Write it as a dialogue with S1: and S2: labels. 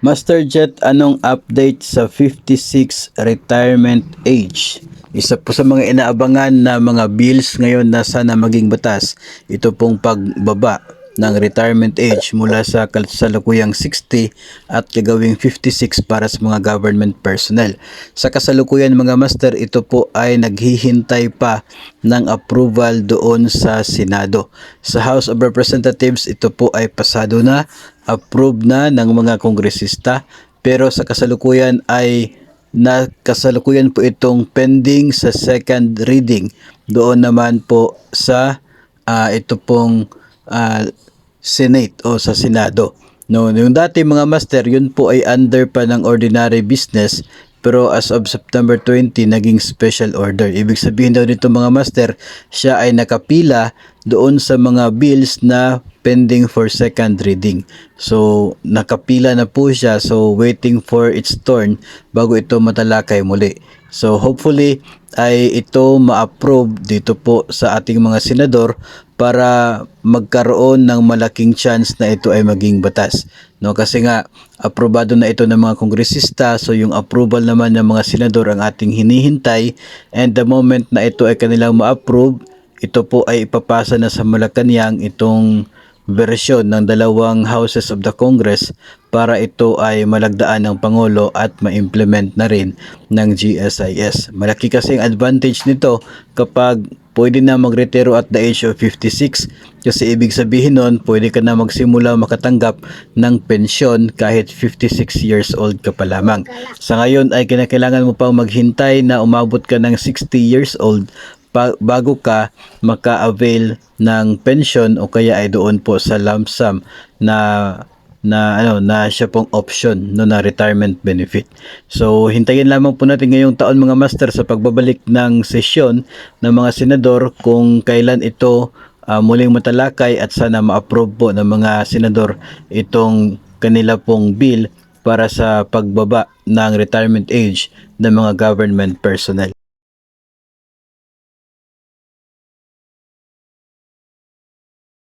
S1: Master Jet, anong update sa 56 retirement age? Isa po sa mga inaabangan na mga bills ngayon na sana maging batas, ito pong pagbaba ng retirement age mula sa kasalukuyang 60 at gagawing 56 para sa mga government personnel. Sa kasalukuyan mga master, ito po ay naghihintay pa ng approval doon sa Senado. Sa House of Representatives, ito po ay pasado na, approved na ng mga kongresista, pero sa kasalukuyan ay kasalukuyan po itong pending sa second reading. Doon naman po sa ito pong Senate o sa Senado. No, yung dati mga master, yun po ay under pa ng ordinary business, pero as of September 20 naging special order. Ibig sabihin daw nito mga master, siya ay nakapila doon sa mga bills na pending for second reading. So nakapila na po siya, so waiting for its turn bago ito matalakay muli. So hopefully ay ito ma-approve dito po sa ating mga senador para magkaroon ng malaking chance na ito ay maging batas. No, kasi nga aprobado na ito ng mga kongresista, so yung approval naman ng mga senador ang ating hinihintay, and the moment na ito ay kanilang ma-approve, ito po ay ipapasa na sa Malacanang itong bersyon ng dalawang houses of the Congress para ito ay malagdaan ng Pangulo at ma-implement na rin ng GSIS. Malaki kasi ang advantage nito kapag pwede na magretiro at the age of 56, kasi ibig sabihin nun pwede ka na magsimula makatanggap ng pensyon kahit 56 years old ka pa lamang. Sa ngayon ay kinakailangan mo pang maghintay na umabot ka ng 60 years old bago ka maka-avail ng pension o kaya ay doon po sa lump sum na siya pong option no, na retirement benefit. So hintayin lamang po natin ngayong taon mga master sa pagbabalik ng sesyon ng mga senador kung kailan ito muling matalakay at sana ma-approve po ng mga senador itong kanila pong bill para sa pagbaba ng retirement age ng mga government personnel.